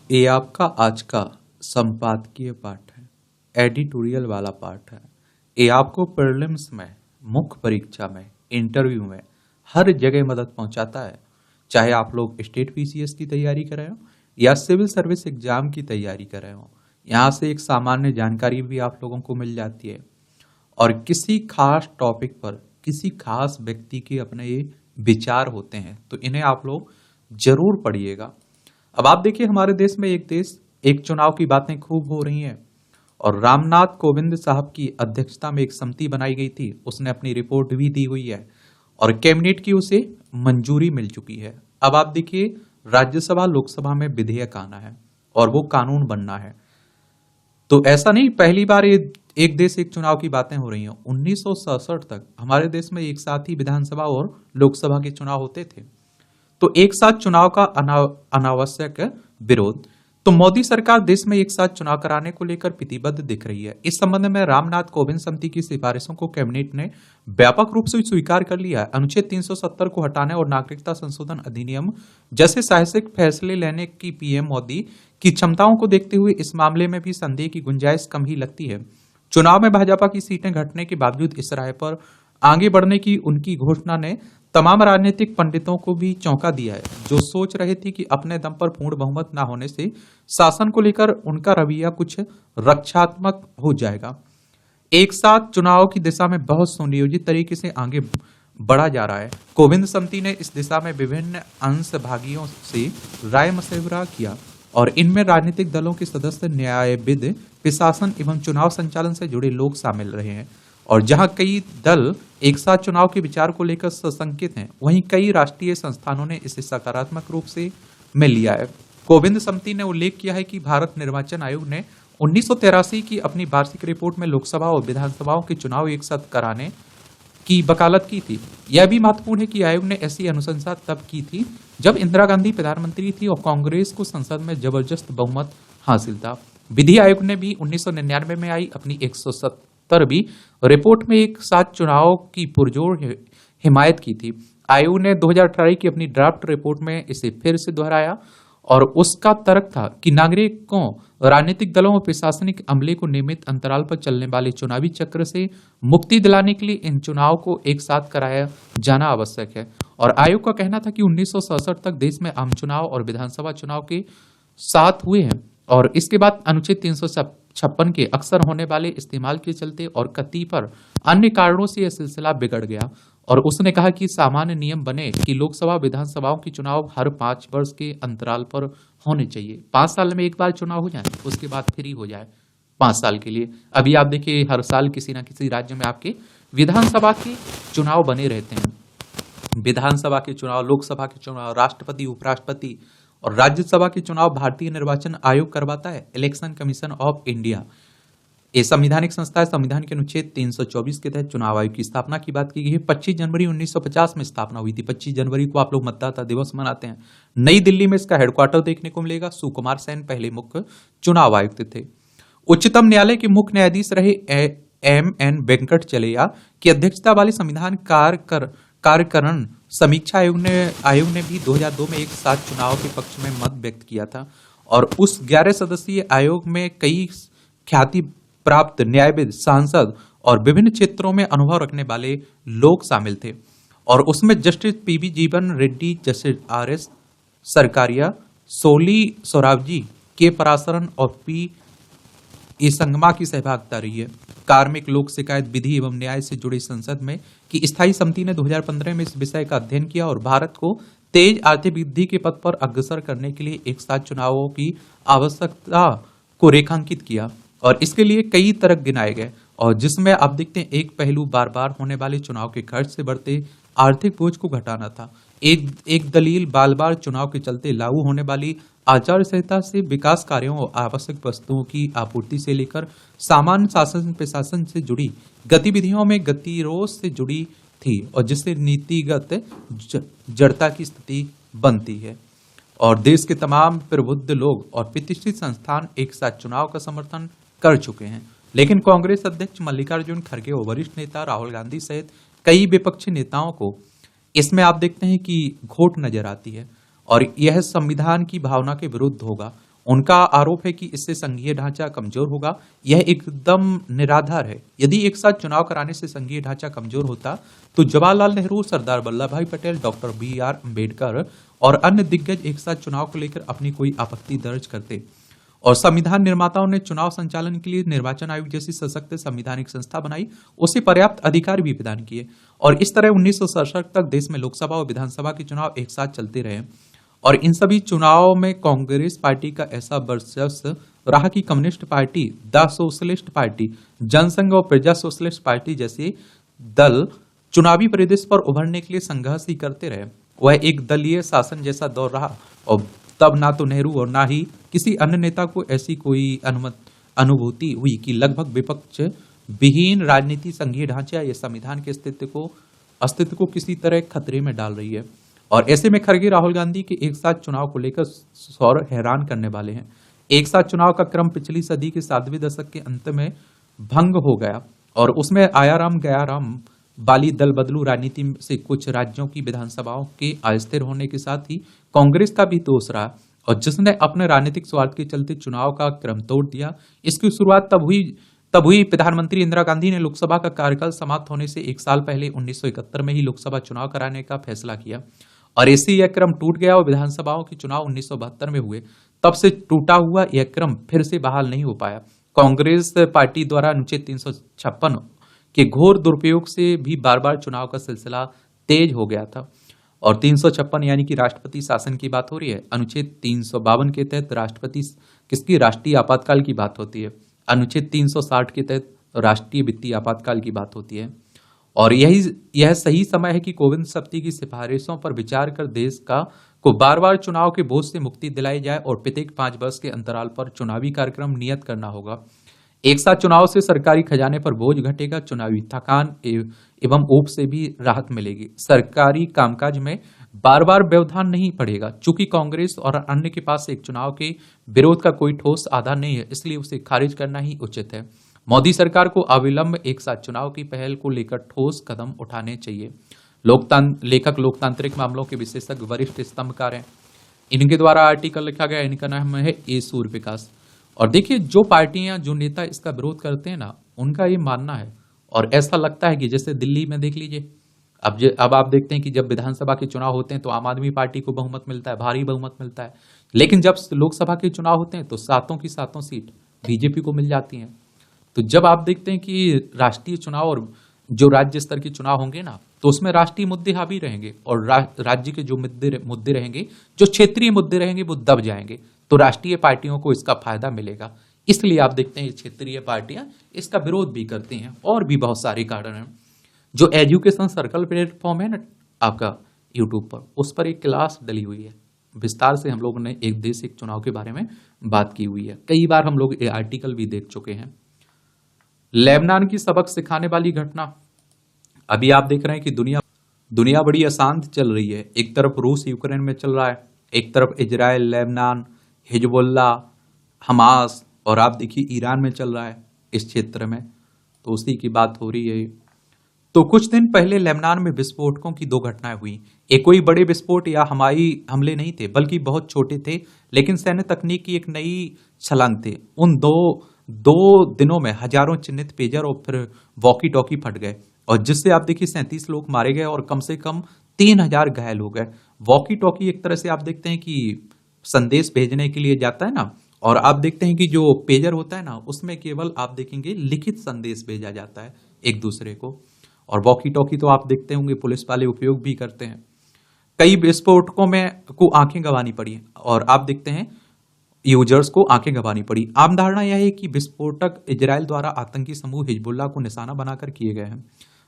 ये आपका आज का संपादकीय पाठ है, एडिटोरियल वाला पाठ है। ये आपको प्रीलिम्स में, मुख्य परीक्षा में, इंटरव्यू में हर जगह मदद पहुंचाता है। चाहे आप लोग स्टेट पीसीएस की तैयारी कर रहे हो या सिविल सर्विस एग्जाम की तैयारी कर रहे हो, यहाँ से एक सामान्य जानकारी भी आप लोगों को मिल जाती है। और किसी खास टॉपिक पर किसी खास व्यक्ति के अपने ये विचार होते हैं, तो इन्हें आप लोग जरूर पढ़िएगा। अब आप देखिए, हमारे देश में एक चुनाव की बातें खूब हो रही हैं और रामनाथ कोविंद साहब की अध्यक्षता में एक समिति बनाई गई थी। उसने अपनी रिपोर्ट भी दी हुई है और कैबिनेट की उसे मंजूरी मिल चुकी है। अब आप देखिए, राज्यसभा लोकसभा में विधेयक आना है और वो कानून बनना है। तो ऐसा नहीं पहली बार ये एक देश एक चुनाव की बातें हो रही हैं। 1967 तक हमारे देश में एक साथ ही विधानसभा और लोकसभा के चुनाव होते थे। तो एक साथ चुनाव का अनावश्यक विरोध। तो मोदी सरकार देश में एक साथ चुनाव कराने को लेकर प्रतिबद्ध दिख रही है। इस संबंध में रामनाथ कोविंद समिति की सिफारिशों को कैबिनेट ने व्यापक रूप से स्वीकार कर लिया है। अनुच्छेद 370 को हटाने और नागरिकता संशोधन अधिनियम जैसे साहसिक फैसले लेने की पीएम मोदी की क्षमताओं को देखते हुए इस मामले में भी संदेह की गुंजाइश कम ही लगती है। चुनाव में भाजपा की सीटें घटने के बावजूद इस राय पर आगे बढ़ने की उनकी घोषणा ने तमाम राजनीतिक पंडितों को भी चौंका दिया है, जो सोच रहे थे कि अपने दम पर पूर्ण बहुमत न होने से शासन को लेकर उनका रवैया कुछ रक्षात्मक हो जाएगा। एक साथ चुनाव की दिशा में बहुत सुनियोजित तरीके से आगे बढ़ा जा रहा है। कोविंद समिति ने इस दिशा में विभिन्न अंशभागियों से राय मशविरा किया और इनमें राजनीतिक दलों के सदस्य, न्यायविद, प्रशासन एवं चुनाव संचालन से जुड़े लोग शामिल रहे हैं। और जहां कई दल एक साथ चुनाव के विचार को लेकर सशंकित हैं, वहीं कई राष्ट्रीय संस्थानों ने इसे सकारात्मक रूप से में लिया है। कोविंद समिति ने उल्लेख किया है कि भारत निर्वाचन आयोग ने 1983 की अपनी वार्षिक रिपोर्ट में लोकसभा और विधानसभाओं के चुनाव एक साथ कराने की वकालत की थी। यह भी महत्वपूर्ण है कि आयोग ने ऐसी अनुशंसा तब की थी जब इंदिरा गांधी प्रधानमंत्री थी और कांग्रेस को संसद में जबरदस्त बहुमत हासिल था। विधि आयोग ने भी 1999 में आई अपनी 170वीं रिपोर्ट में एक साथ चुनाव की पुरजोर हिमायत की थी। आयोग ने 2018 की अपनी ड्राफ्ट रिपोर्ट में इसे फिर से दोहराया और उसका तर्क था कि नागरिकों, राजनीतिक दलों और प्रशासनिक अमले को नियमित अंतराल पर चलने वाले चुनावी चक्र से मुक्ति दिलाने के लिए इन चुनाव को एक साथ कराया जाना आवश्यक है। और आयोग का कहना था कि 1967 तक देश में आम चुनाव और विधानसभा चुनाव के साथ हुए हैं और इसके बाद अनुच्छेद 356 के अक्सर होने वाले इस्तेमाल के चलते और कतिपय अन्य कारणों से यह सिलसिला बिगड़ गया। और उसने कहा कि सामान्य नियम बने कि लोकसभा विधानसभाओं की चुनाव हर 5 वर्ष के अंतराल पर होने चाहिए। 5 साल में एक बार चुनाव हो जाए, उसके बाद फ्री हो जाए 5 साल के लिए। अभी आप देखिए, हर साल किसी ना किसी राज्य में आपके विधानसभा के चुनाव बने रहते हैं। विधानसभा के चुनाव, लोकसभा के चुनाव, राष्ट्रपति, उपराष्ट्रपति और राज्यसभा के चुनाव भारतीय निर्वाचन आयोग करवाता है, इलेक्शन कमीशन ऑफ इंडिया। ये संवैधानिक संस्था है। संविधान के अनुच्छेद 324 के तहत चुनाव आयोग की स्थापना की बात की गई है। 25 जनवरी 1950 में स्थापना हुई थी। 25 जनवरी को आप लोग मतदाता दिवस मनाते हैं। नई दिल्ली में इसका हेडक्वार्टर देखने को मिलेगा। सुकुमार सेन पहले मुख्य चुनाव आयुक्त थे। उच्चतम न्यायालय के मुख्य न्यायाधीश रहे एम.एन. वेंकटचलैया की अध्यक्षता वाले संविधान कार्यकरण समीक्षा आयोग ने भी 2002 में एक साथ चुनाव के पक्ष में मत व्यक्त किया था और उस 11 सदस्यीय आयोग में कई ख्याति प्राप्त न्यायविद, सांसद और विभिन्न क्षेत्रों में अनुभव रखने वाले लोग शामिल थे। और उसमें जस्टिस पीवी जीवन रेड्डी, जस्टिस आर.एस. सरकारिया, सोली सोराबजी, के पराशरन और पी संगमा की सहभागिता रही है। कार्मिक लोक शिकायत विधि एवं न्याय से जुड़ी संसद में की स्थायी समिति ने 2015 में इस विषय का अध्ययन किया और भारत को तेज आर्थिक वृद्धि के पथ पर अग्रसर करने के लिए एक साथ चुनावों की आवश्यकता को रेखांकित किया और इसके लिए कई तर्क गिनाए गए। और जिसमें आप देखते हैं, एक पहलू बार बार होने वाले चुनाव के खर्च से बढ़ते आर्थिक बोझ को घटाना था। एक दलील बार बार चुनाव के चलते लागू होने वाली आचार संहिता से विकास कार्यों और आवश्यक वस्तुओं की आपूर्ति से लेकर सामान्य शासन प्रशासन से जुड़ी गतिविधियों में गतिरोध से जुड़ी थी और जिससे नीतिगत जड़ता की स्थिति बनती है। और देश के तमाम प्रबुद्ध लोग और प्रतिष्ठित संस्थान एक साथ चुनाव का समर्थन कर चुके हैं, लेकिन कांग्रेस अध्यक्ष मल्लिकार्जुन खड़गे और वरिष्ठ नेता राहुल गांधी सहित कई विपक्षी नेताओं को इसमें आप देखते हैं कि खोट नजर आती है और यह संविधान की भावना के विरुद्ध होगा। उनका आरोप है कि इससे संघीय ढांचा कमजोर होगा। यह एकदम निराधार है। यदि एक साथ चुनाव कराने से संघीय ढांचा कमजोर होता तो जवाहरलाल नेहरू, सरदार वल्लभ भाई पटेल, डॉक्टर BR अम्बेडकर और अन्य दिग्गज एक साथ चुनाव को लेकर अपनी कोई आपत्ति दर्ज करते। और संविधान निर्माताओं ने चुनाव संचालन के लिए निर्वाचन आयोग जैसी सशक्त संवैधानिक संस्था बनाई, उसे पर्याप्त अधिकार भी प्रदान किए। और इस तरह 1967 तक देश में लोकसभा और विधानसभा के चुनाव एक साथ चलते रहे। और इन सभी चुनावों में कांग्रेस पार्टी का ऐसा वर्चस्व रहा कि communist party, the socialist party, Jansangh और प्रजा सोशलिस्ट पार्टी जैसे दल चुनावी परिदृश्य पर उभरने के लिए संघर्ष ही करते रहे। वह एक दलीय शासन जैसा दौर रहा और तब ना तो नेहरू और ना ही किसी अन्य नेता को ऐसी कोई अनुभूति हुई कि लगभग विपक्ष विहीन राजनीति संघीय ढांचे या संविधान के अस्तित्व को किसी तरह खतरे में डाल रही है। और ऐसे में खड़गे राहुल गांधी के एक साथ चुनाव को लेकर सौर हैरान करने वाले हैं। एक साथ चुनाव का क्रम पिछली सदी के 7वें दशक के अंत में भंग हो गया और उसमें आया राम गया राम वाली दल बदलू राजनीति से कुछ राज्यों की विधानसभाओं के अस्थिर होने के साथ ही कांग्रेस का भी दोष रहा और जिसने अपने राजनीतिक स्वार्थ के चलते चुनाव का क्रम तोड़ दिया। इसकी शुरुआत तब हुई प्रधानमंत्री इंदिरा गांधी ने लोकसभा का कार्यकाल समाप्त होने से एक साल पहले 1971 में ही लोकसभा चुनाव कराने का फैसला किया और ऐसे यह क्रम टूट गया और विधानसभाओं के चुनाव 1972 में हुए। तब से टूटा हुआ यह क्रम फिर से बहाल नहीं हो पाया। कांग्रेस पार्टी द्वारा अनुच्छेद 356 के घोर दुरुपयोग से भी बार बार चुनाव का सिलसिला तेज हो गया था। और 356 यानी कि राष्ट्रपति शासन की बात हो रही है। अनुच्छेद 352 के तहत राष्ट्रपति किसकी राष्ट्रीय आपातकाल की बात होती है। अनुच्छेद 360 के तहत राष्ट्रीय वित्तीय आपातकाल की बात होती है। और यह सही समय है कि कोविंद समिति की सिफारिशों पर विचार कर देश को बार बार चुनाव के बोझ से मुक्ति दिलाई जाए और प्रत्येक 5 वर्ष के अंतराल पर चुनावी कार्यक्रम नियत करना होगा। एक साथ चुनाव से सरकारी खजाने पर बोझ घटेगा, चुनावी थकान एवं ऊब से भी राहत मिलेगी। सरकारी कामकाज में बार बार व्यवधान नहीं पड़ेगा। चूंकि कांग्रेस और अन्य के पास एक चुनाव के विरोध का कोई ठोस आधार नहीं है, इसलिए उसे खारिज करना ही उचित है। मोदी सरकार को अविलंब एक साथ चुनाव की पहल को लेकर ठोस कदम उठाने चाहिए। लेखक लोकतांत्रिक मामलों के विशेषज्ञ वरिष्ठ स्तंभकार हैं। इनके द्वारा आर्टिकल लिखा गया, इनका नाम है ए सूर्यप्रकाश। और देखिए, जो पार्टियां, जो नेता इसका विरोध करते हैं ना, उनका ये मानना है और ऐसा लगता है कि जैसे दिल्ली में देख लीजिए, अब आप देखते हैं कि जब विधानसभा के चुनाव होते हैं तो आम आदमी पार्टी को बहुमत मिलता है, भारी बहुमत मिलता है। लेकिन जब लोकसभा के चुनाव होते हैं तो 7 की 7 सीट बीजेपी को मिल जाती हैं। तो जब आप देखते हैं कि राष्ट्रीय चुनाव और जो राज्य स्तर के चुनाव होंगे ना, तो उसमें राष्ट्रीय मुद्दे हावी रहेंगे और राज्य के जो मुद्दे रहेंगे, जो क्षेत्रीय मुद्दे रहेंगे, वो दब जाएंगे। तो राष्ट्रीय पार्टियों को इसका फायदा मिलेगा। इसलिए आप देखते हैं क्षेत्रीय पार्टियां इसका विरोध भी करती हैं। और भी बहुत सारे कारण हैं। जो एजुकेशन सर्कल प्लेटफॉर्म है ना आपका यूट्यूब पर, उस पर एक क्लास डली हुई है। विस्तार से हम लोगों ने एक देश एक चुनाव के बारे में बात की हुई है। कई बार हम लोग ये आर्टिकल भी देख चुके हैं। लेबनान की सबक सिखाने वाली घटना। अभी आप देख रहे हैं कि दुनिया बड़ी अशांत चल रही है। एक तरफ रूस यूक्रेन में चल रहा है, एक तरफ इजराइल, लेबनान, हिजबुल्ला, हमास, और आप देखिए ईरान में चल रहा है इस क्षेत्र में। तो उसी की बात हो रही है। तो कुछ दिन पहले लेबनान में विस्फोटकों की 2 घटनाएं हुई। एक कोई बड़े विस्फोट या हवाई हमले नहीं थे, बल्कि बहुत छोटे थे, लेकिन सैन्य तकनीक की एक नई छलांग थे। उन दो दिनों में हजारों चिन्हित पेजर और फिर वॉकी टॉकी फट गए और जिससे आप देखिए 37 लोग मारे गए और कम से कम 3000 घायल हो गए। वॉकी टॉकी एक तरह से आप देखते हैं कि संदेश भेजने के लिए जाता है ना, और आप देखते हैं कि जो पेजर होता है ना, उसमें केवल आप देखेंगे लिखित संदेश भेजा जाता है एक दूसरे को। और वॉकी टॉकी तो आप देखते होंगे पुलिस वाले उपयोग भी करते हैं। कई विस्फोटकों में को आंखें गंवानी पड़ी और आप देखते हैं यूजर्स को आंखें गंवानी पड़ी। आम धारणा यह है कि विस्फोटक इजराइल द्वारा आतंकी समूह हिजबुल्लाह को निशाना बनाकर किए गए हैं।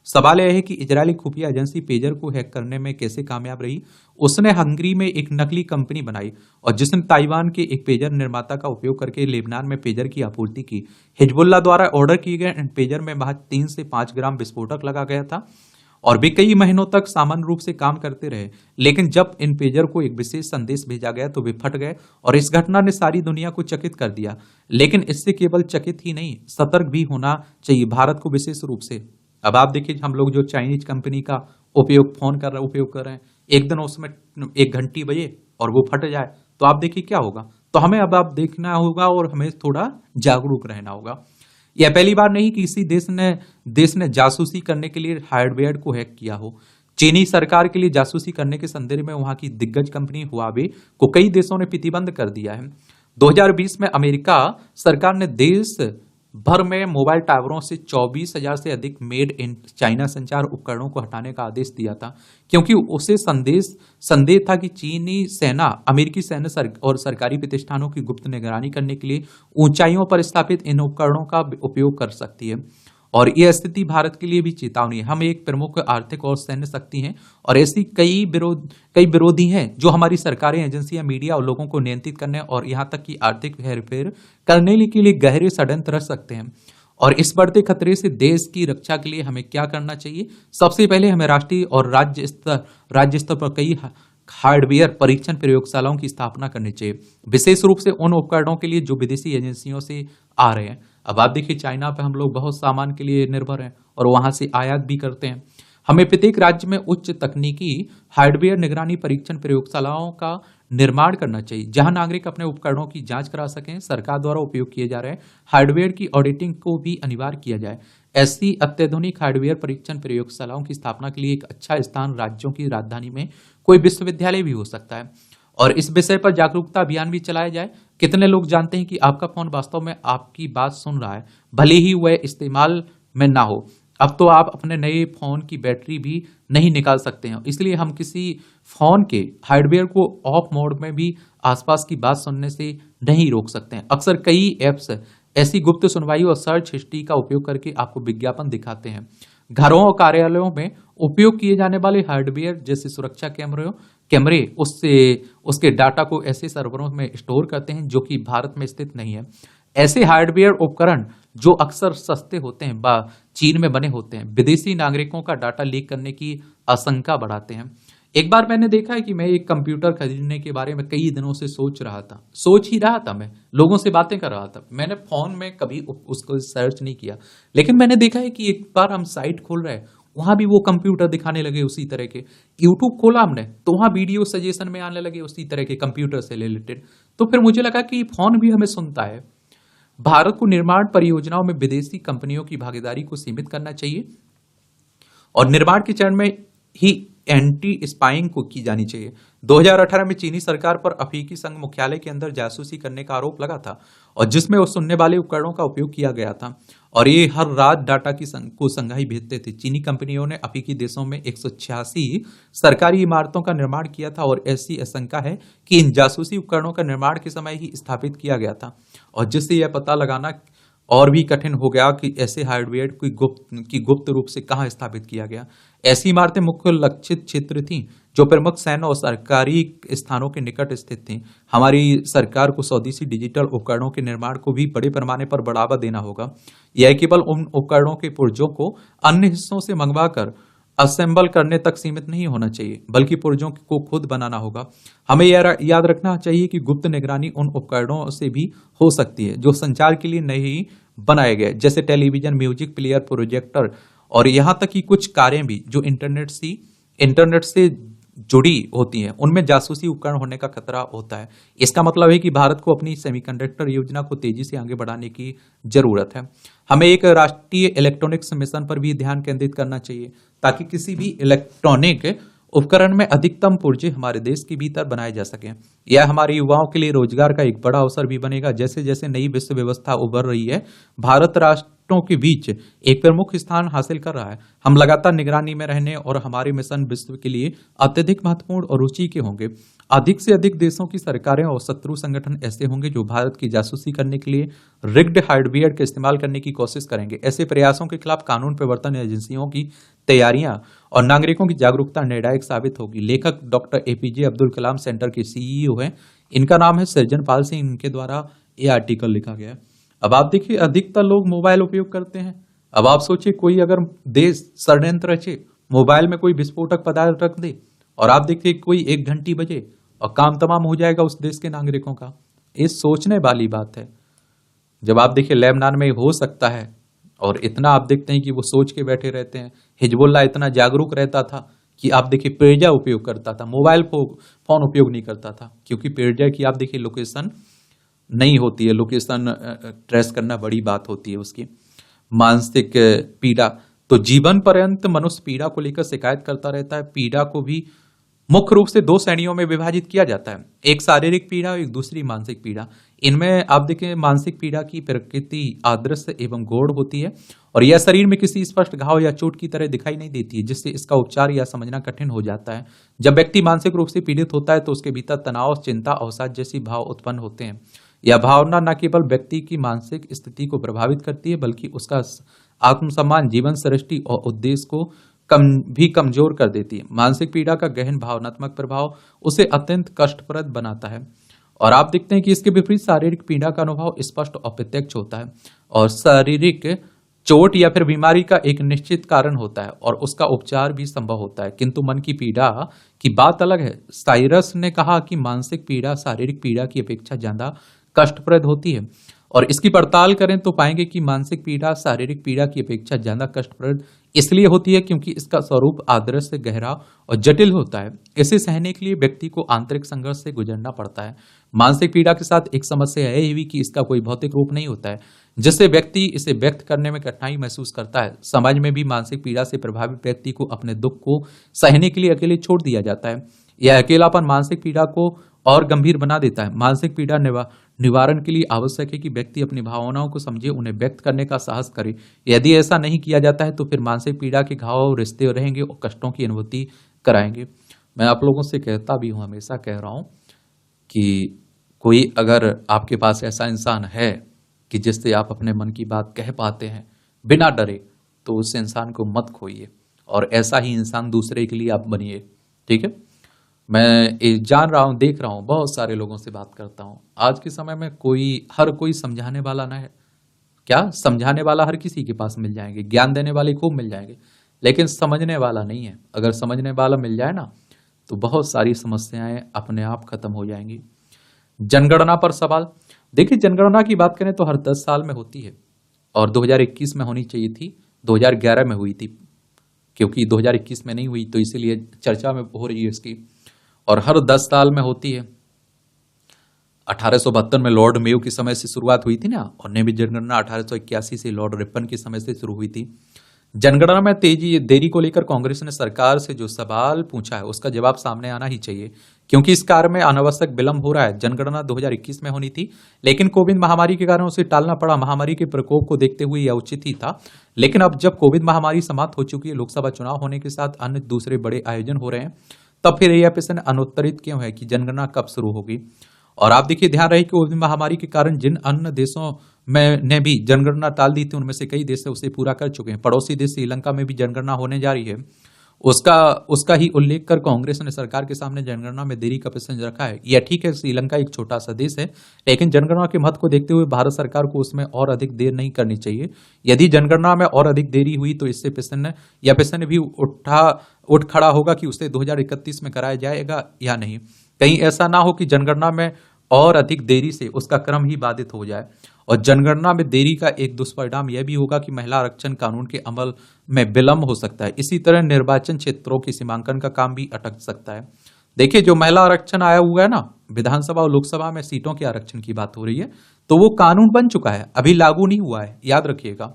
सवाल यह है कि इजरायली खुफिया एजेंसी पेजर को हैक करने में कैसे कामयाब रही। उसने हंगरी में एक नकली कंपनी बनाई और जिसने ताइवान के एक पेजर निर्माता का उपयोग करके लेबनान में पेजर की आपूर्ति की। हिजबुल्लाह द्वारा ऑर्डर किए गए इन पेजर में महज 3 से 5 ग्राम विस्फोटक लगा गया था और वे कई महीनों तक सामान्य रूप से काम करते रहे। लेकिन जब इन पेजर को एक विशेष संदेश भेजा गया तो वे फट गए और इस घटना ने सारी दुनिया को चकित कर दिया। लेकिन इससे केवल चकित ही नहीं, सतर्क भी होना चाहिए, भारत को विशेष रूप से। अब आप देखिए, हम लोग जो चाइनीज कंपनी का उपयोग कर रहे हैं, एक दिन उसमें एक घंटी बजे और वो फट जाए तो आप देखिए क्या होगा। तो हमें अब आप देखना होगा और हमें थोड़ा जागरूक रहना होगा। यह पहली बार नहीं कि किसी देश ने जासूसी करने के लिए हार्डवेयर को हैक किया हो। चीनी सरकार के लिए जासूसी करने के संदर्भ में वहां की दिग्गज कंपनी हुआवे को कई देशों ने प्रतिबंध कर दिया है। 2020 में अमेरिका सरकार ने देश भर में मोबाइल टावरों से 24,000 से अधिक मेड इन चाइना संचार उपकरणों को हटाने का आदेश दिया था, क्योंकि उसे संदेह था कि चीनी सेना अमेरिकी सैन्य और सरकारी प्रतिष्ठानों की गुप्त निगरानी करने के लिए ऊंचाइयों पर स्थापित इन उपकरणों का उपयोग कर सकती है। और यह स्थिति भारत के लिए भी चेतावनी है। हम एक प्रमुख आर्थिक और सैन्य शक्ति हैं और ऐसी कई विरोधी हैं जो हमारी सरकारें, एजेंसियां, मीडिया और लोगों को नियंत्रित करने और यहां तक कि आर्थिक हेरफेर करने के लिए गहरे षड्यंत्र रच सकते हैं। और इस बढ़ते खतरे से देश की रक्षा के लिए हमें क्या करना चाहिए? सबसे पहले हमें राष्ट्रीय और राज्य स्तर पर कई हार्डवेयर परीक्षण प्रयोगशालाओं की स्थापना करनी चाहिए, विशेष रूप से उन उपकरणों के लिए जो विदेशी एजेंसियों से आ रहे हैं। अब आप देखिए, चाइना पे हम लोग बहुत सामान के लिए निर्भर हैं और वहां से आयात भी करते हैं। हमें प्रत्येक राज्य में उच्च तकनीकी हार्डवेयर निगरानी परीक्षण प्रयोगशालाओं का निर्माण करना चाहिए, जहां नागरिक अपने उपकरणों की जांच करा सकें। सरकार द्वारा उपयोग किए जा रहे हार्डवेयर की ऑडिटिंग को भी अनिवार्य किया जाए। ऐसी अत्याधुनिक हार्डवेयर परीक्षण प्रयोगशालाओं की स्थापना के लिए एक अच्छा स्थान राज्यों की राजधानी में कोई विश्वविद्यालय भी हो सकता है। और इस विषय पर जागरूकता अभियान भी चलाया जाए। कितने लोग जानते हैं कि आपका फोन वास्तव में आपकी बात सुन रहा है, भले ही वह इस्तेमाल में ना हो। अब तो आप अपने नए फोन की बैटरी भी नहीं निकाल सकते हैं, इसलिए हम किसी फोन के हार्डवेयर को ऑफ मोड में भी आसपास की बात सुनने से नहीं रोक सकते हैं। अक्सर कई ऐप्स ऐसी गुप्त सुनवाई और सर्च हिस्ट्री का उपयोग करके आपको विज्ञापन दिखाते हैं। घरों और कार्यालयों में उपयोग किए जाने वाले हार्डवेयर जैसे सुरक्षा कैमरे उसके डाटा को ऐसे सर्वरों में स्टोर करते हैं जो कि भारत में स्थित नहीं है। ऐसे हार्डवेयर उपकरण जो अक्सर सस्ते होते हैं व चीन में बने होते हैं, विदेशी नागरिकों का डाटा लीक करने की आशंका बढ़ाते हैं। एक बार मैंने देखा है कि मैं एक कंप्यूटर खरीदने के बारे में कई दिनों से सोच ही रहा था, मैं लोगों से बातें कर रहा था। मैंने फोन में कभी उसको सर्च नहीं किया, लेकिन मैंने देखा है कि एक बार हम साइट खोल रहे हैं, वहां भी वो कंप्यूटर दिखाने लगे उसी तरह के। यूट्यूब खोला हमने तो वहां वीडियो सजेशन में आने लगे उसी तरह के कंप्यूटर से रिलेटेड। तो फिर मुझे लगा कि फोन भी हमें सुनता है। भारत को निर्माण परियोजनाओं में विदेशी कंपनियों की भागीदारी को सीमित करना चाहिए और निर्माण के चरण में ही एंटी स्पाइंग को की जानी चाहिए। 2018 में चीनी सरकार पर अफ्रीकी संघ मुख्यालय के अंदर जासूसी करने का आरोप लगा था और जिसमें वो सुनने वाले उपकरणों का उपयोग किया गया था और ये हर रात डाटा को संघाई भेजते थे। चीनी कंपनियों ने अफ्रीकी देशों में 186 सरकारी इमारतों का निर्माण किया था और ऐसी आशंका है कि इन जासूसी उपकरणों का निर्माण के समय ही स्थापित किया गया था और जिससे यह पता लगाना और भी कठिन हो गया कि ऐसे हार्डवेयर की गुप्त रूप से कहां स्थापित किया गया। ऐसी इमारतें मुख्य लक्षित क्षेत्र थीं जो प्रमुख सैन्य और सरकारी स्थानों के निकट स्थित थीं। हमारी सरकार को स्वदेशी डिजिटल उपकरणों के निर्माण को भी बड़े पैमाने पर बढ़ावा देना होगा। यह केवल उन उपकरणों के पुर्जों को अन्य हिस्सों से मंगवाकर असेंबल करने तक सीमित नहीं होना चाहिए, बल्कि पुर्जों को खुद बनाना होगा। हमें यह याद रखना चाहिए कि गुप्त निगरानी उन उपकरणों से भी हो सकती है जो संचार के लिए नहीं बनाए गए, जैसे टेलीविजन, म्यूजिक प्लेयर, प्रोजेक्टर और यहां तक कि कुछ कारें भी जो इंटरनेट से जुड़ी होती हैं, उनमें जासूसी उपकरण होने का खतरा होता है। इसका मतलब है कि भारत को अपनी सेमीकंडक्टर योजना को तेजी से आगे बढ़ाने की जरूरत है। हमें एक राष्ट्रीय इलेक्ट्रॉनिक्स मिशन पर भी ध्यान केंद्रित करना चाहिए ताकि किसी भी इलेक्ट्रॉनिक उपकरण में अधिकतम पुर्जे हमारे देश के भीतर बनाए जा सकें। यह हमारे युवाओं के लिए रोजगार का एक बड़ा अवसर भी बनेगा। जैसे जैसे नई विश्व व्यवस्था उभर रही है, भारत राष्ट्रों के बीच एक प्रमुख स्थान हासिल कर रहा है। हम लगातार निगरानी में रहने और हमारे मिशन विश्व के लिए अत्यधिक महत्वपूर्ण और रुचि के होंगे। अधिक से अधिक देशों की सरकारें और शत्रु संगठन ऐसे होंगे जो भारत की जासूसी करने के लिए रिग्ड हार्डवेयर का इस्तेमाल करने की कोशिश करेंगे। ऐसे प्रयासों के खिलाफ कानून प्रवर्तन एजेंसियों की तैयारियां और नागरिकों की जागरूकता निर्णायक साबित होगी। लेखक doctor APJ Abdul Kalam centre के सीईओ हैं, इनका नाम है सृजन पाल सिंह, इनके द्वारा यह आर्टिकल लिखा गया है। अब आप देखिए, अधिकतर लोग मोबाइल उपयोग करते हैं। अब आप सोचिए, कोई अगर देश षड्यंत्र रचे, मोबाइल में कोई विस्फोटक पदार्थ रख दे और आप देखिए कोई 1 घंटी बजे और काम तमाम हो जाएगा उस देश के नागरिकों का। ये सोचने वाली बात है। जब आप देखिए लेबनान में हो सकता है और इतना आप देखते हैं कि वो सोच के बैठे रहते हैं। हिजबुल्लाह इतना जागरूक रहता था कि आप देखिए पेरजा उपयोग करता था, मोबाइल फोन उपयोग नहीं करता था, क्योंकि पेरजा की आप देखिए लोकेशन नहीं होती है, लोकेशन ट्रेस करना बड़ी बात होती है उसकी। मानसिक पीड़ा, तो जीवन पर्यंत मनुष्य पीड़ा को लेकर शिकायत करता रहता है। पीड़ा को भी मुख्य रूप से दो श्रेणियों में विभाजित किया जाता है, एक शारीरिक पीड़ा और एक दूसरी मानसिक पीड़ा। इनमें आप देखें, मानसिक पीड़ा की प्रकृति अदृश्य एवं गौण होती है और यह शरीर में किसी स्पष्ट घाव या चोट की तरह दिखाई नहीं देती है, जिससे इसका उपचार या समझना कठिन हो जाता है। जब व्यक्ति मानसिक रूप से पीड़ित होता है तो उसके भीतर तनाव, चिंता, अवसाद जैसी भाव उत्पन्न होते हैं। यह भावना न केवल व्यक्ति की मानसिक स्थिति को प्रभावित करती है, बल्कि उसका आत्मसम्मान, जीवन सृष्टि और उद्देश्य को भी कमजोर कर देती है। मानसिक पीड़ा का गहन भावनात्मक प्रभाव उसे अत्यंत कष्टप्रद बनाता है। और आप देखते हैं कि इसके विपरीत शारीरिक पीड़ा का अनुभव स्पष्ट और प्रत्यक्ष होता है और शारीरिक चोट या फिर बीमारी का एक निश्चित कारण होता है और उसका उपचार भी संभव होता है। किंतु मन की पीड़ा की बात अलग है। साइरस ने कहा कि मानसिक पीड़ा शारीरिक पीड़ा की अपेक्षा ज्यादा कष्टप्रद होती है और इसकी पड़ताल करें तो पाएंगे कि मानसिक पीड़ा शारीरिक पीड़ा की अपेक्षा ज्यादा कष्टप्रद इसलिए होती है क्योंकि इसका स्वरूप आदर्श, गहरा और जटिल होता है। इसे सहने के लिए व्यक्ति को आंतरिक संघर्ष से गुजरना पड़ता है। मानसिक पीड़ा के साथ एक समस्या है भी कि इसका कोई भौतिक रूप नहीं होता है, जिससे व्यक्ति इसे व्यक्त करने में कठिनाई महसूस करता है। समाज में भी मानसिक पीड़ा से प्रभावित व्यक्ति को अपने दुख को सहने के लिए अकेले छोड़ दिया जाता है। यह अकेलापन मानसिक पीड़ा को और गंभीर बना देता है। मानसिक पीड़ा निवारण के लिए आवश्यक है कि व्यक्ति अपनी भावनाओं को समझे, उन्हें व्यक्त करने का साहस करे। यदि ऐसा नहीं किया जाता है तो फिर मानसिक पीड़ा के घाव रिश्ते रहेंगे और कष्टों की अनुभूति कराएंगे। मैं आप लोगों से कहता भी हूं, हमेशा कह रहा हूं कि कोई अगर आपके पास ऐसा इंसान है कि जिससे आप अपने मन की बात कह पाते हैं बिना डरे, तो उस इंसान को मत खोइए और ऐसा ही इंसान दूसरे के लिए आप बनिए। ठीक है, मैं जान रहा हूं, देख रहा हूं, बहुत सारे लोगों से बात करता हूं। आज के समय में हर कोई समझाने वाला ना है। क्या समझाने वाला हर किसी के पास मिल जाएंगे, ज्ञान देने वाले खूब मिल जाएंगे, लेकिन समझने वाला नहीं है। अगर समझने वाला मिल जाए ना तो बहुत सारी समस्याएं अपने आप खत्म हो जाएंगी। जनगणना पर सवाल। देखिए, जनगणना की बात करें तो हर 10 साल में होती है और 2021 में होनी चाहिए थी, 2011 में हुई थी। क्योंकि 2021 में नहीं हुई तो इसीलिए चर्चा में हो रही है इसकी। और हर 10 साल में होती है। 1872 में लॉर्ड मेयो के समय से शुरुआत हुई थी ना, और ने भी जनगणना 1881 से लॉर्ड रिपन के समय से शुरू हुई थी। जनगणना में देरी को लेकर कांग्रेस ने सरकार से जो सवाल पूछा है उसका जवाब सामने आना ही चाहिए, क्योंकि इस कार्य में अनावश्यक विलंब हो रहा है। जनगणना 2021 में होनी थी, लेकिन कोविड महामारी के कारण उसे टालना पड़ा। महामारी के प्रकोप को देखते हुए यह उचित ही था, लेकिन अब जब कोविड महामारी समाप्त हो चुकी है, लोकसभा चुनाव होने के साथ अन्य दूसरे बड़े आयोजन हो रहे हैं, तब फिर यह प्रश्न अनुत्तरित क्यों है कि जनगणना कब शुरू होगी। और आप देखिए, ध्यान रहे कि कोविड महामारी के कारण जिन अन्य देशों में ने भी जनगणना टाल दी थी, उनमें से कई देश उसे पूरा कर चुके हैं। पड़ोसी देश श्रीलंका में भी जनगणना होने जा रही है। उसका ही उल्लेख कर कांग्रेस ने सरकार के सामने जनगणना में देरी का प्रश्न रखा है। यह ठीक है, श्रीलंका एक छोटा सा देश है, लेकिन जनगणना के महत्व को देखते हुए भारत सरकार को उसमें और अधिक देर नहीं करनी चाहिए। यदि जनगणना में और अधिक देरी हुई तो इससे प्रश्न भी उठ खड़ा होगा कि उसे 2031 में कराया जाएगा या नहीं। कहीं ऐसा ना हो कि जनगणना में और अधिक देरी से उसका क्रम ही बाधित हो जाए। और जनगणना में देरी का एक दुष्परिणाम यह भी होगा कि महिला आरक्षण कानून के अमल में विलंब हो सकता है। इसी तरह निर्वाचन क्षेत्रों की सीमांकन का काम भी अटक सकता है। देखिए, जो महिला आरक्षण आया हुआ है ना, विधानसभा और लोकसभा में सीटों के आरक्षण की बात हो रही है, तो वो कानून बन चुका है, अभी लागू नहीं हुआ है, याद रखिएगा।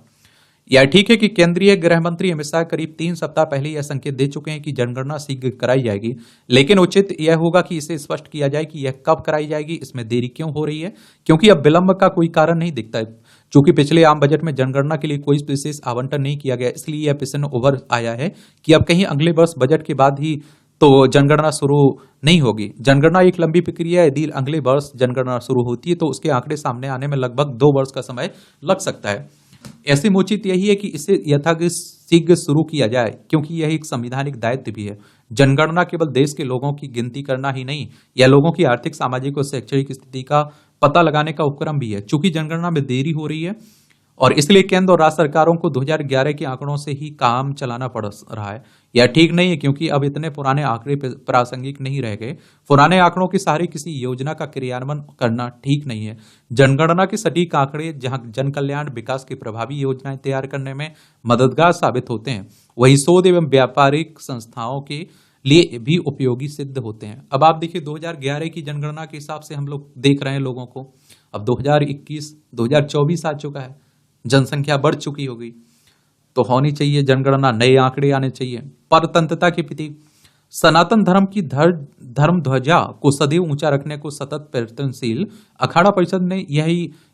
यह ठीक है कि केंद्रीय गृह मंत्री अमित शाह करीब 3 सप्ताह पहले यह संकेत दे चुके हैं कि जनगणना शीघ्र कराई जाएगी, लेकिन उचित यह होगा कि इसे स्पष्ट किया जाए कि यह कब कराई जाएगी, इसमें देरी क्यों हो रही है, क्योंकि अब विलंब का कोई कारण नहीं दिखता है। चूंकि पिछले आम बजट में जनगणना के लिए कोई विशेष आवंटन नहीं किया गया, इसलिए यह प्रश्न उभर आया है कि अब कहीं अगले वर्ष बजट के बाद ही तो जनगणना शुरू नहीं होगी। जनगणना एक लंबी प्रक्रिया है। यदि अगले वर्ष जनगणना शुरू होती है तो उसके आंकड़े सामने आने में लगभग 2 वर्ष का समय लग सकता है। ऐसे में उचित यही है कि इसे यथाशीघ्र शुरू किया जाए, क्योंकि यह एक संवैधानिक दायित्व भी है। जनगणना केवल देश के लोगों की गिनती करना ही नहीं, यह लोगों की आर्थिक, सामाजिक और शैक्षणिक स्थिति का पता लगाने का उपक्रम भी है। चूंकि जनगणना में देरी हो रही है और इसलिए केंद्र और राज्य सरकारों को 2011 के आंकड़ों से ही काम चलाना पड़ रहा है। यह ठीक नहीं है, क्योंकि अब इतने पुराने आंकड़े प्रासंगिक नहीं रह गए। पुराने आंकड़ों के सहारे किसी योजना का क्रियान्वयन करना ठीक नहीं है। जनगणना के सटीक आंकड़े जहां जन कल्याण विकास की प्रभावी योजनाएं तैयार करने में मददगार साबित होते हैं, वही शोध एवं व्यापारिक संस्थाओं के लिए भी उपयोगी सिद्ध होते हैं। अब आप देखिए, 2011 की जनगणना के हिसाब से हम लोग देख रहे हैं लोगों को। अब 2021 2024 आ चुका है, जनसंख्या बढ़ चुकी होगी, तो होनी चाहिए जनगणना, नए आंकड़े आने चाहिए। परतंत्रता के प्रति सनातन धर्म की धर्म ध्वजा को सदैव ऊंचा रखने को सतत प्रयत्नशील अखाड़ा परिषद ने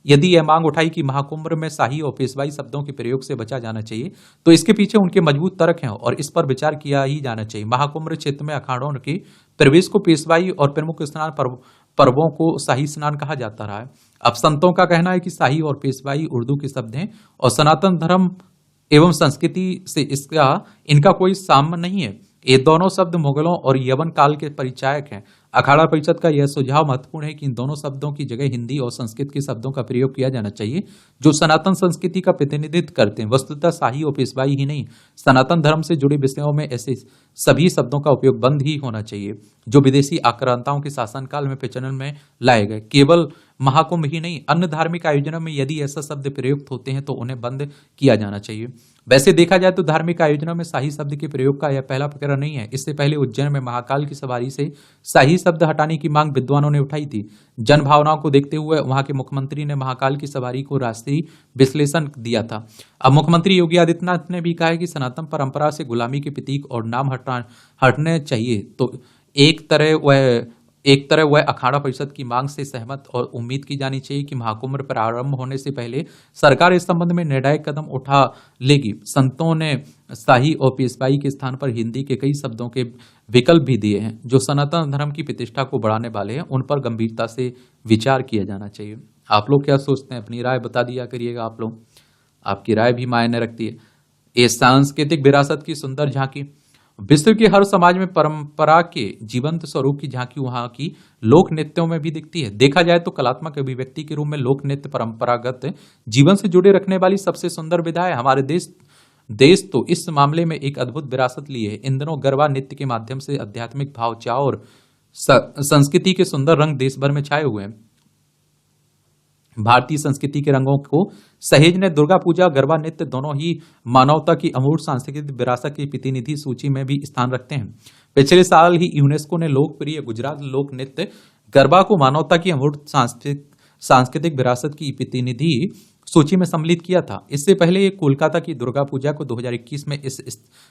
यदि यह मांग उठाई कि महाकुंभ में शाही और पेशवाई शब्दों के प्रयोग से बचा जाना चाहिए, तो इसके पीछे उनके मजबूत तर्क हैं और इस पर विचार किया ही जाना चाहिए। महाकुंभ क्षेत्र में अखाड़ों के प्रवेश को पेशवाई और प्रमुख स्नान पर्वों को शाही स्नान कहा जाता रहा है। अब संतों का कहना है कि शाही और पेशवाई उर्दू के शब्द हैं और सनातन धर्म एवं संस्कृति से इनका कोई साम्य नहीं है। ये दोनों शब्द मुगलों और यवन काल के परिचायक हैं। अखाड़ा परिषद का यह सुझाव महत्वपूर्ण है कि इन दोनों शब्दों की जगह हिंदी और संस्कृत के शब्दों का प्रयोग किया जाना चाहिए जो सनातन संस्कृति का प्रतिनिधित्व करते हैं। वस्तुतः शाही और पेशवाई ही नहीं, सनातन धर्म से जुड़े विषयों में ऐसे सभी शब्दों का उपयोग बंद ही होना चाहिए जो विदेशी आक्रांताओं के शासनकाल में प्रचलन में लाए गए। केवल महाकुंभ ही नहीं, अन्य धार्मिक आयोजनों में यदि ऐसा शब्द प्रयुक्त होते हैं तो उन्हें बंद किया जाना चाहिए। वैसे देखा जाए तो धार्मिक आयोजनों में शाही शब्द के प्रयोग का यह पहला प्रकरण नहीं है। इससे पहले उज्जैन में महाकाल की सवारी से शाही शब्द हटाने की मांग विद्वानों ने उठाई थी। जन भावनाओं को देखते हुए वहां के मुख्यमंत्री ने महाकाल की सवारी को राष्ट्रीय विश्लेषण दिया था। अब मुख्यमंत्री योगी आदित्यनाथ ने भी कहा है कि सनातन परंपरा से गुलामी के प्रतीक और नाम हटने चाहिए। तो एक तरह वह अखाड़ा परिषद की मांग से सहमत और उम्मीद की जानी चाहिए कि महाकुंभ प्रारंभ होने से पहले सरकार इस संबंध में निर्णायक कदम उठा लेगी। संतों ने शाही और पेशवाई के स्थान पर हिंदी के कई शब्दों के विकल्प भी दिए हैं जो सनातन धर्म की प्रतिष्ठा को बढ़ाने वाले हैं। उन पर गंभीरता से विचार किया जाना चाहिए। आप लोग क्या सोचते हैं? अपनी राय बता दिया करिएगा। आप लोग, आपकी राय भी मायने रखती है। ये सांस्कृतिक विरासत की सुंदर झांकी, विश्व के हर समाज में परंपरा के जीवंत स्वरूप की झांकी वहां की लोक नृत्यों में भी दिखती है। देखा जाए तो कलात्मक अभिव्यक्ति के रूप में लोक नृत्य परंपरागत जीवन से जुड़े रखने वाली सबसे सुंदर विधा है। हमारे देश तो इस मामले में एक अद्भुत विरासत ली है। इन दिनों गरबा नृत्य के माध्यम से आध्यात्मिक भाव, चाव और संस्कृति के सुंदर रंग देश भर में छाए हुए हैं। भारतीय संस्कृति के रंगों को सहेजने दुर्गा पूजा, गरबा नृत्य दोनों ही मानवता की अमूर्त सांस्कृतिक विरासत की प्रतिनिधि सूची में भी स्थान रखते हैं। पिछले साल ही यूनेस्को ने लोकप्रिय गुजरात लोक नृत्य गरबा को मानवता की अमूर्त सांस्कृतिक विरासत की प्रतिनिधि सूची में सम्मिलित किया था। इससे पहले कोलकाता की दुर्गा पूजा को 2021 में इस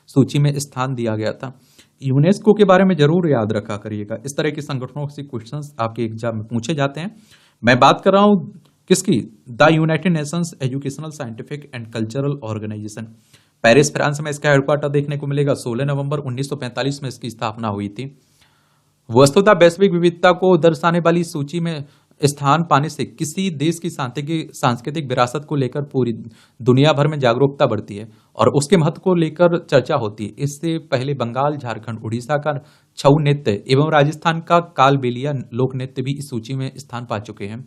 सूची में स्थान दिया गया था। यूनेस्को के बारे में जरूर याद रखा करिएगा। इस तरह के संगठनों से क्वेश्चंस आपके एग्जाम में पूछे जाते हैं। मैं बात कर रहा हूं किसकी? The united nations educational, scientific and cultural organization. Paris, France में इसका हेडक्वार्टर देखने को मिलेगा। 16 नवंबर 1945 में इसकी स्थापना हुई थी। वस्तुतः वैश्विक विविधता को दर्शाने वाली सूची में स्थान पाने से किसी देश की सांस्कृतिक विरासत को लेकर पूरी दुनिया भर में जागरूकता बढ़ती है और उसके महत्व को लेकर चर्चा होती है। इससे पहले बंगाल, झारखंड, उड़ीसा का छऊ नृत्य एवं राजस्थान का कालबेलिया लोक नृत्य भी इस सूची में स्थान पा चुके हैं।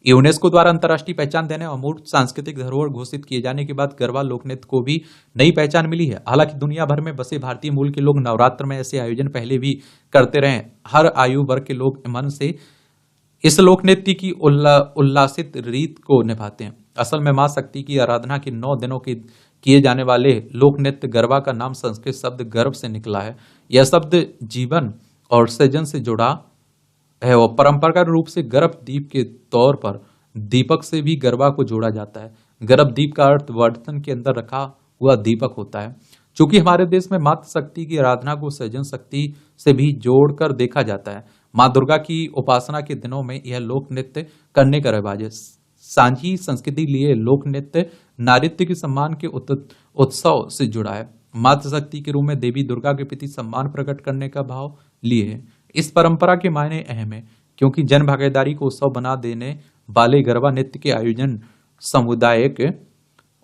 यूनेस्को द्वारा अंतर्राष्ट्रीय पहचान देने और अमूर्त सांस्कृतिक धरोहर घोषित किए जाने के बाद गरबा लोक नृत्य को भी नई पहचान मिली है। हालांकि दुनिया भर में बसे भारतीय मूल के लोग नवरात्र में ऐसे आयोजन पहले भी करते रहे। हर आयु वर्ग के लोग मन से इस लोक नृत्य की उल्लासित रीत को निभाते हैं। असल में मां शक्ति की आराधना के 9 दिनों के किए जाने वाले लोक नृत्य गरबा का नाम संस्कृत शब्द गर्भ से निकला है। यह शब्द जीवन और सृजन से जुड़ा है और परंपरागत रूप से गर्भ दीप के तौर पर दीपक से भी गरबा को जोड़ा जाता है। गर्भ दीप का अर्थ बर्तन के अंदर रखा हुआ दीपक होता है। चूंकि हमारे देश में मातृ शक्ति की आराधना को सृजन शक्ति से भी जोड़कर देखा जाता है, माँ दुर्गा की उपासना के दिनों में यह लोक नृत्य करने का रिवाज है। सांझी संस्कृति लिए लोक नृत्य नारित्य के सम्मान के उत्सव से जुड़ा है। मातृ शक्ति के रूप में देवी दुर्गा के प्रति सम्मान प्रकट करने का भाव लिए है। इस परंपरा के मायने अहम है क्योंकि जन भागीदारी को उत्सव बना देने वाले गरबा नृत्य के आयोजन सामुदायिक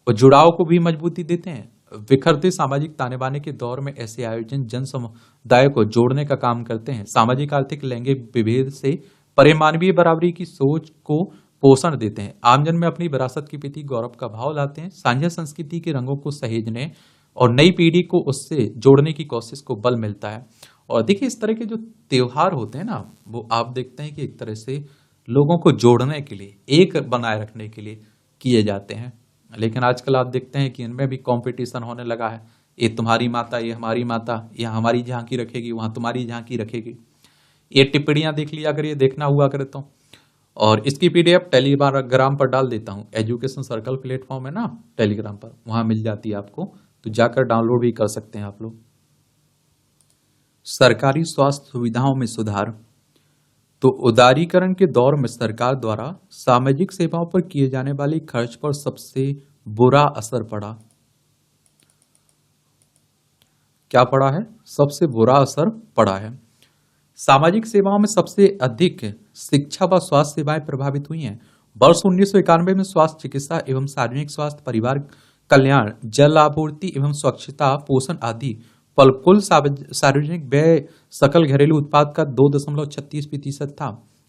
जुड़ाव को भी मजबूती देते हैं। बिखरते सामाजिक ताने बाने के दौर में ऐसे आयोजन जन समुदाय को जोड़ने का काम करते हैं। सामाजिक, आर्थिक, लैंगिक विभेद से परे मानवीय बराबरी की सोच को पोषण देते हैं। आमजन में अपनी विरासत के प्रति गौरव का भाव लाते हैं। साझा संस्कृति के रंगों को सहेजने और नई पीढ़ी को उससे जोड़ने की कोशिश को बल मिलता है। और देखिए, इस तरह के जो त्योहार होते हैं ना, वो आप देखते हैं कि एक तरह से लोगों को जोड़ने के लिए, एक बनाए रखने के लिए किए जाते हैं। लेकिन आजकल आप देखते हैं कि इनमें भी कंपटीशन होने लगा है। ये तुम्हारी माता, ये हमारी माता, यहाँ हमारी झांकी रखेगी, वहां तुम्हारी झांकी रखेगी। ये टिप्पणियां देख लिया अगर ये देखना हुआ करे तो। और इसकी पीडीएफ टेलीग्राम पर डाल देता हूँ। एजुकेशन सर्कल प्लेटफॉर्म है ना टेलीग्राम पर, वहां मिल जाती है आपको, तो जाकर डाउनलोड भी कर सकते हैं आप लोग। सरकारी स्वास्थ्य सुविधाओं में सुधार। तो उदारीकरण के दौर में सरकार द्वारा सामाजिक सेवाओं पर किए जाने वाले खर्च पर सबसे बुरा असर पड़ा। क्या पड़ा है? सबसे बुरा असर पड़ा है। सामाजिक सेवाओं में सबसे अधिक शिक्षा व स्वास्थ्य सेवाएं प्रभावित हुई हैं। वर्ष 1991 में स्वास्थ्य, चिकित्सा एवं सार्वजनिक स्वास्थ्य, परिवार कल्याण, जल आपूर्ति एवं स्वच्छता, पोषण आदि पर कुल सार्वजनिक व्यय सकल घरेलू उत्पाद का 2.36% था।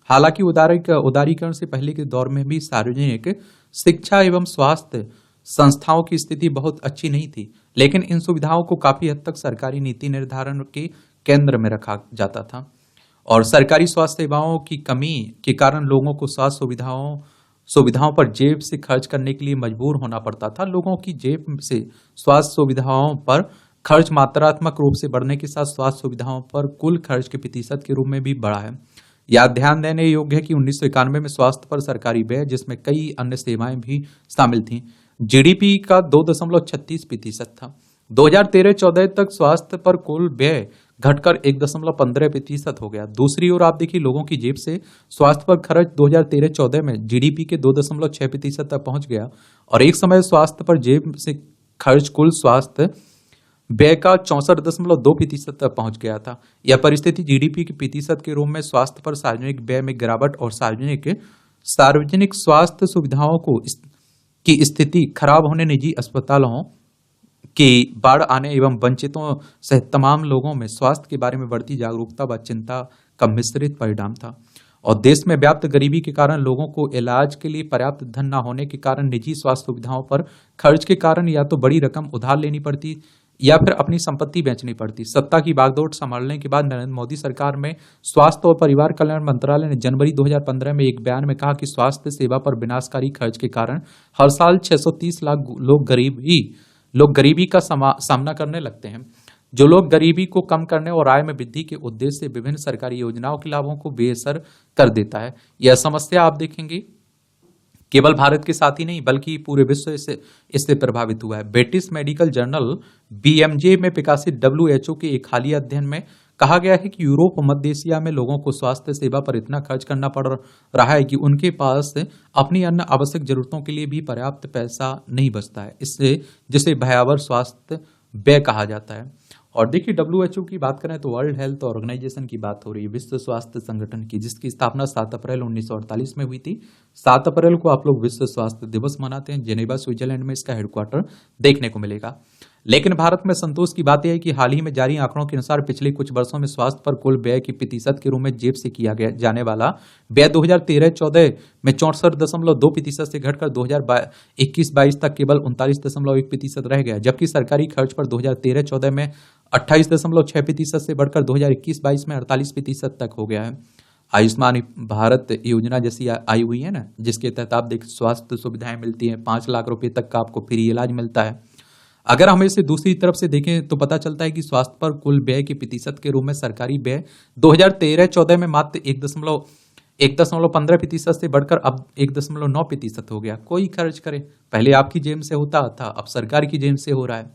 हालांकि उदारीकरण से पहले के दौर में भी सार्वजनिक शिक्षा एवं स्वास्थ्य संस्थाओं की स्थिति बहुत अच्छी नहीं थी, लेकिन इन सुविधाओं को काफी हद तक सरकारी नीति निर्धारण के केंद्र में रखा जाता था और सरकारी स्वास्थ्य सेवाओं की कमी के कारण लोगों को स्वास्थ्य सुविधाओं पर जेब से खर्च करने के लिए मजबूर होना पड़ता था। लोगों की जेब से स्वास्थ्य सुविधाओं पर खर्च मात्रात्मक रूप से बढ़ने के साथ स्वास्थ्य सुविधाओं पर कुल खर्च के प्रतिशत के रूप में भी बढ़ा है। यह ध्यान देने योग्य है कि 1991 में स्वास्थ्य पर सरकारी व्यय, जिसमें कई अन्य सेवाएं भी शामिल थीं, जीडीपी का 2.36% था। 2013-14 तक स्वास्थ्य पर कुल व्यय घटकर 1.15% हो गया। दूसरी ओर आप देखिए, लोगों की जेब से स्वास्थ्य पर खर्च 2013-14 में जीडीपी के 2.6% तक पहुंच गया और एक समय स्वास्थ्य पर जेब से खर्च कुल स्वास्थ्य व्यय का 64.2% तक पहुंच गया था। यह परिस्थिति जीडीपी के प्रतिशत के रूप में स्वास्थ्य पर सार्वजनिक व्यय में गिरावट और सार्वजनिक स्वास्थ्य सुविधाओं की स्थिति खराब होने, निजी अस्पतालों की बाढ़ आने एवं वंचितों सहित तमाम लोगों में स्वास्थ्य के बारे में बढ़ती जागरूकता व चिंता का मिश्रित परिणाम था। और देश में व्याप्त गरीबी के कारण लोगों को इलाज के लिए पर्याप्त धन न होने के कारण निजी स्वास्थ्य सुविधाओं पर खर्च के कारण या तो बड़ी रकम उधार लेनी पड़ती या फिर अपनी संपत्ति बेचनी पड़ती। सत्ता की बागडोर संभालने के बाद नरेंद्र मोदी सरकार में स्वास्थ्य और परिवार कल्याण मंत्रालय ने जनवरी 2015 में एक बयान में कहा कि स्वास्थ्य सेवा पर विनाशकारी खर्च के कारण हर साल 630 लाख लोग गरीबी का सामना करने लगते हैं। जो लोग गरीबी को कम करने और आय में वृद्धि के उद्देश्य से विभिन्न सरकारी योजनाओं के लाभों को बेअसर कर देता है। यह समस्या आप देखेंगे केवल भारत के साथ ही नहीं बल्कि पूरे विश्व इससे प्रभावित हुआ है। ब्रिटिश मेडिकल जर्नल बीएमजे में प्रकाशित WHO के एक हालिया अध्ययन में कहा गया है कि यूरोप और मध्य एशिया में लोगों को स्वास्थ्य सेवा पर इतना खर्च करना पड़ रहा है कि उनके पास अपनी अन्य आवश्यक जरूरतों के लिए भी पर्याप्त पैसा नहीं बचता है, इससे जिसे भयावह स्वास्थ्य व्यय कहा जाता है। और देखिए, WHO की बात करें तो वर्ल्ड हेल्थ ऑर्गेनाइजेशन की बात हो रही है, विश्व स्वास्थ्य संगठन की, जिसकी स्थापना 7 अप्रैल 1948 में हुई थी। 7 अप्रैल को आप लोग विश्व स्वास्थ्य दिवस मनाते हैं। जेनेवा, स्विट्जरलैंड में इसका हेडक्वार्टर देखने को मिलेगा। लेकिन भारत में संतोष की बात यह है कि हाल ही में जारी आंकड़ों के अनुसार पिछले कुछ वर्षों में स्वास्थ्य पर कुल व्यय के प्रतिशत के रूप में जेब से किया गया जाने वाला व्यय 2013-14 में 64.2% से घटकर 2021-22 तक केवल 39.1% रह गया, जबकि सरकारी खर्च पर 2013-14 में 28.6% से बढ़कर 2021-22 में 48% तक हो गया है। आयुष्मान भारत योजना जैसी आई हुई है ना, जिसके तहत आप देख स्वास्थ्य सुविधाएं मिलती हैं, 5 लाख रुपए तक का आपको फ्री इलाज मिलता है। अगर हम इसे दूसरी तरफ से देखें तो पता चलता है कि स्वास्थ्य पर कुल व्यय के प्रतिशत के रूप में सरकारी व्यय 2013-14 में मात्र 1.15% से बढ़कर अब 1.9% हो गया। कोई खर्च करे, पहले आपकी जेब से होता था, अब सरकार की जेब से हो रहा है।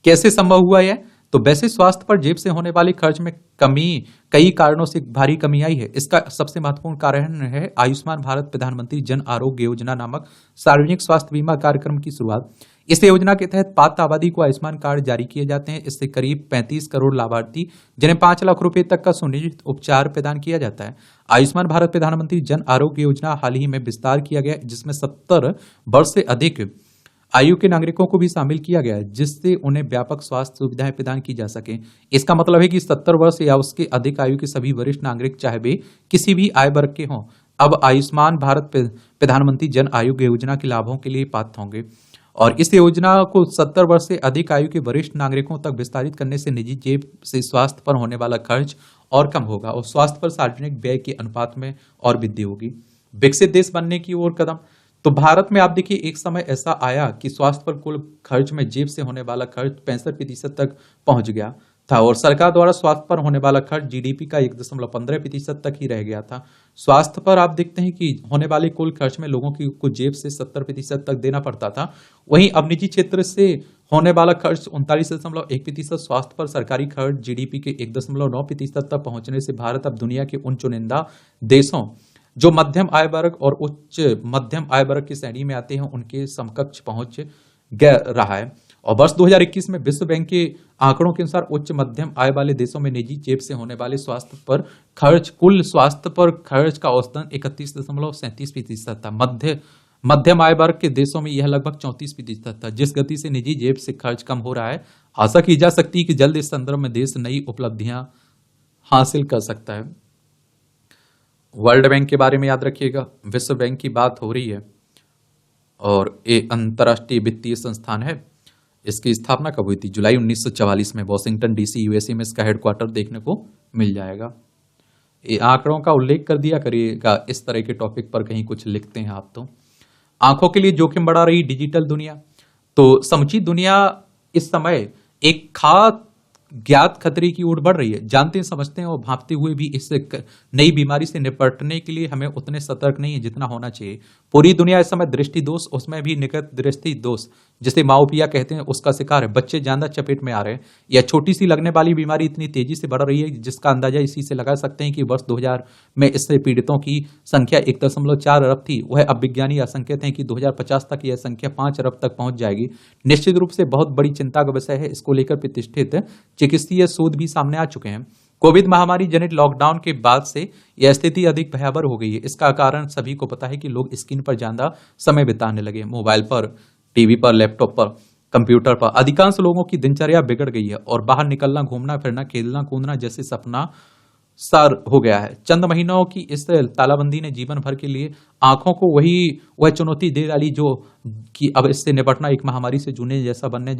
कैसे संभव हुआ यह? तो वैसे स्वास्थ्य पर जेब से होने वाले खर्च में कमी कई कारणों से भारी कमी आई है। इसका सबसे महत्वपूर्ण कारण है आयुष्मान भारत प्रधानमंत्री जन आरोग्य योजना नामक सार्वजनिक स्वास्थ्य बीमा कार्यक्रम की शुरुआत। इस योजना के तहत पात्र आबादी को आयुष्मान कार्ड जारी किए जाते हैं। इससे करीब 35 करोड़ लाभार्थी, जिन्हें 5 लाख रुपए तक का सुनिश्चित उपचार प्रदान किया जाता है। आयुष्मान भारत प्रधानमंत्री जन आरोग्य योजना हाल ही में विस्तार किया गया, जिसमें 70 वर्ष से अधिक आयु के नागरिकों को भी शामिल किया गया है, जिससे उन्हें व्यापक स्वास्थ्य सुविधाएं प्रदान की जा सके। इसका मतलब है कि 70 वर्ष या उसके अधिक आयु के सभी वरिष्ठ नागरिक, चाहे वे किसी भी आय वर्ग के हों, अब आयुष्मान भारत प्रधानमंत्री जन आरोग्य योजना के लाभों के लिए पात्र होंगे। और इस योजना को 70 वर्ष से अधिक आयु के वरिष्ठ नागरिकों तक विस्तारित करने से निजी जेब से स्वास्थ्य पर होने वाला खर्च और कम होगा और स्वास्थ्य पर सार्वजनिक व्यय के अनुपात में और वृद्धि होगी। विकसित देश बनने की ओर कदम। तो भारत में आप देखिए, एक समय ऐसा आया कि स्वास्थ्य पर कुल खर्च में जेब से होने वाला खर्च 65% तक पहुंच गया। था और सरकार द्वारा स्वास्थ्य पर होने वाला खर्च जीडीपी का 1.15% तक ही रह गया था। स्वास्थ्य पर आप देखते हैं कि होने वाले कुल खर्च में लोगों की कुछ जेब से 70% तक देना पड़ता था। वहीं अब निजी क्षेत्र से होने वाला खर्च 39.1%, स्वास्थ्य पर सरकारी खर्च जीडीपी के 1.9% तक पहुंचने से भारत अब दुनिया के उन चुनिंदा देशों जो मध्यम आय वर्ग और उच्च मध्यम आय वर्ग की श्रेणी में आते हैं उनके समकक्ष पहुंच रहा है। और वर्ष 2021 में विश्व बैंक के आंकड़ों के अनुसार उच्च मध्यम आय वाले देशों में निजी जेब से होने वाले स्वास्थ्य पर खर्च कुल स्वास्थ्य पर खर्च का औसतन 31.37% था। मध्यम आय वर्ग के देशों में यह लगभग 34% था। जिस गति से निजी जेब से खर्च कम हो रहा है, आशा की जा सकती है कि जल्द इस संदर्भ में देश नई उपलब्धियां हासिल कर सकता है। वर्ल्ड बैंक के बारे में याद रखिएगा, विश्व बैंक की बात हो रही है और ये अंतर्राष्ट्रीय वित्तीय संस्थान है। इसकी स्थापना कब हुई थी? जुलाई 1944 में वॉशिंगटन डीसी यूएसए में इसका हेडक्वार्टर देखने को मिल जाएगा। ये आंकड़ों का उल्लेख कर दिया करिएगा, इस तरह के टॉपिक पर कहीं कुछ लिखते हैं आप तो। आंखों के लिए जोखिम बढ़ा रही डिजिटल दुनिया, तो समूची दुनिया इस समय एक ज्ञात खतरे की ओर बढ़ रही है। जानते समझते हैं और भांपते हुए भी इस नई बीमारी से निपटने के लिए हमें उतने सतर्क नहीं है जितना होना चाहिए। पूरी दुनिया इस समय दृष्टि दोष, उसमें भी निकट दृष्टि दोष जिसे माओपिया कहते हैं, उसका शिकार है। बच्चे ज्यादा चपेट में आ रहे हैं। यह छोटी सी लगने वाली बीमारी इतनी तेजी से बढ़ रही है जिसका अंदाजा इसी से लगा सकते हैं कि वर्ष 2000 में इससे पीड़ितों की संख्या 1.4 अरब थी। वह अब विज्ञानी आशंकित हैं कि 2050 तक यह संख्या 5 अरब तक पहुंच जाएगी। निश्चित रूप से बहुत बड़ी चिंता का विषय है। इसको लेकर प्रतिष्ठित चिकित्सीय शोध भी सामने आ चुके हैं। कोविड महामारी जनित लॉकडाउन के बाद से यह स्थिति अधिक भयावह हो गई है। इसका कारण सभी को पता है कि लोग स्क्रीन पर ज्यादा समय बिताने लगे, मोबाइल पर, टीवी पर, लैपटॉप पर, कंप्यूटर पर। अधिकांश लोगों की दिनचर्या बिगड़ गई है और बाहर निकलना, घूमना फिरना, खेलना कूदना जैसे सपना सार हो गया है। चंद महीनों की इस तालाबंदी ने जीवन भर के लिए आंखों को वह चुनौती दे डाली जो कि अब इससे निपटना एक महामारी से जूझने जैसा बनने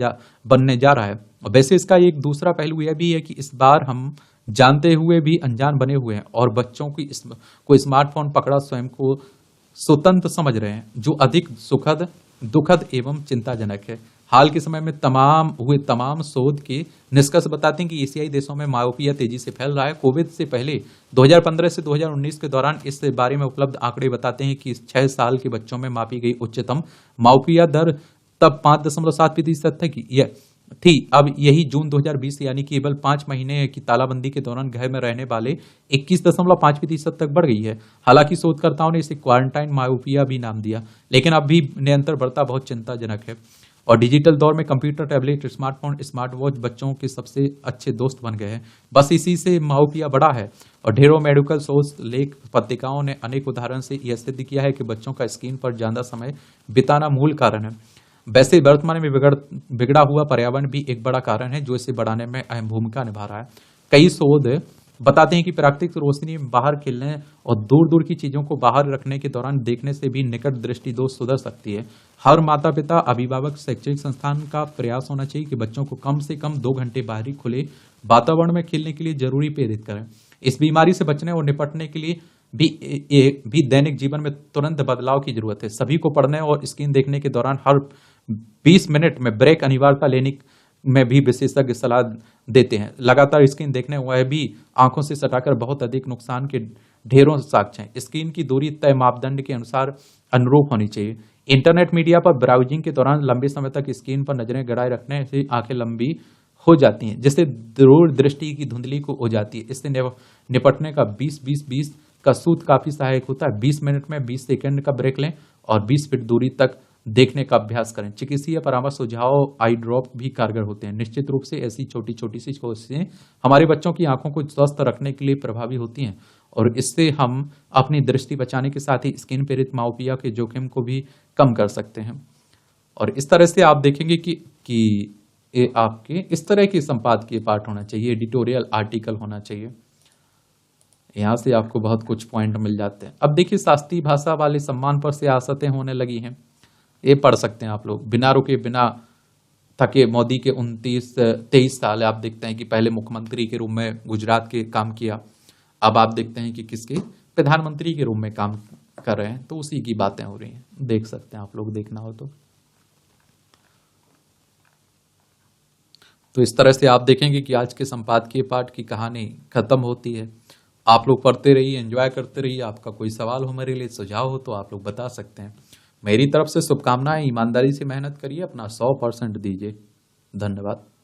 जा रहा है। वैसे इसका एक दूसरा पहलू यह भी है कि इस बार हम जानते हुए भी अनजान बने हुए हैं और बच्चों को स्मार्टफोन पकड़ा स्वयं को स्वतंत्र समझ रहे हैं, जो अधिक दुखद एवं चिंताजनक है। हाल के समय में तमाम शोध के निष्कर्ष बताते हैं कि एशियाई देशों में माओपिया तेजी से फैल रहा है। कोविड से पहले 2015 से 2019 के दौरान इस बारे में उपलब्ध आंकड़े बताते हैं कि 6 साल के बच्चों में मापी गई उच्चतम माओपिया दर तब 5.7% थी। अब यही जून 2020 यानी केवल 5 महीने की तालाबंदी के दौरान घर में रहने वाले 21.5% तक बढ़ गई है। हालांकि शोधकर्ताओं ने इसे क्वारंटाइन मायोपिया भी नाम दिया, लेकिन अब भी निरंतर बढ़ता बहुत चिंताजनक है। और डिजिटल दौर में computer, tablet, smartphone, smart watch बच्चों के सबसे अच्छे दोस्त बन गए हैं। बस इसी से माओपिया बढ़ा है और ढेरों मेडिकल शोध, लेख, पत्रिकाओं ने अनेक उदाहरण से यह सिद्ध किया है कि बच्चों का स्क्रीन पर ज्यादा समय बिताना मूल कारण है। वैसे वर्तमान में बिगड़ा हुआ पर्यावरण भी एक बड़ा कारण है जो इसे बढ़ाने में अहम भूमिका निभा रहा है। कई शोध बताते हैं कि प्राकृतिक रोशनी में बाहर खेलने और दूर दूर की चीजों को बाहर रखने के दौरान देखने से भी निकट दृष्टि दोष सुधर सकती है। हर माता पिता, अभिभावक, शैक्षणिक संस्थान का प्रयास होना चाहिए कि बच्चों को कम से कम 2 घंटे बाहरी खुले वातावरण में खेलने के लिए जरूरी प्रेरित करें। इस बीमारी से बचने और निपटने के लिए भी दैनिक जीवन में तुरंत बदलाव की जरूरत है। सभी को पढ़ने और स्क्रीन देखने के दौरान हर 20 मिनट में ब्रेक अनिवार्यता लेने में भी विशेषज्ञ सलाह देते हैं। लगातार स्क्रीन देखने वह भी आंखों से सटाकर बहुत अधिक नुकसान के ढेरों साक्ष्य हैं। स्क्रीन की दूरी तय मापदंड के अनुरूप होनी चाहिए। इंटरनेट मीडिया पर ब्राउजिंग के दौरान लंबे समय तक स्क्रीन पर नजरें गड़ाए रखने से आंखें लंबी हो जाती हैं, जिससे दूर दृष्टि की धुंधली को हो जाती है। इससे निपटने का 20-20-20 का सूत्र काफी सहायक होता है। 20 मिनट में 20 सेकंड का ब्रेक लें और 20 फीट दूरी तक देखने का अभ्यास करें। चिकित्सीय परामर्श, सुझाव, आई ड्रॉप भी कारगर होते हैं। निश्चित रूप से ऐसी छोटी छोटी सी कोशिशें हमारे बच्चों की आंखों को स्वस्थ रखने के लिए प्रभावी होती हैं और इससे हम अपनी दृष्टि बचाने के साथ ही स्क्रीन प्रेरित माओपिया के जोखिम को भी कम कर सकते हैं। और इस तरह से आप देखेंगे कि ये आपके इस तरह के संपादकीय पाठ होना चाहिए, एडिटोरियल आर्टिकल होना चाहिए। यहां से आपको बहुत कुछ पॉइंट मिल जाते हैं। अब देखिए, शास्त्रीय भाषा वाले सम्मान पर सियासतें होने लगी हैं। ये पढ़ सकते हैं आप लोग। बिना रुके बिना थके मोदी के 23 साल आप देखते हैं कि पहले मुख्यमंत्री के रूप में गुजरात के काम किया, अब आप देखते हैं कि किसके प्रधानमंत्री के रूप में काम कर रहे हैं। तो उसी की बातें हो रही हैं, देख सकते हैं आप लोग, देखना हो तो। तो इस तरह से आप देखेंगे कि आज के संपादकीय पाठ की कहानी खत्म होती है। आप लोग पढ़ते रहिए, एंजॉय करते रहिए। आपका कोई सवाल हो मेरे लिए, सुझाव हो तो आप लोग बता सकते हैं। मेरी तरफ से शुभकामनाएं। ईमानदारी से मेहनत करिए, अपना 100% दीजिए। धन्यवाद।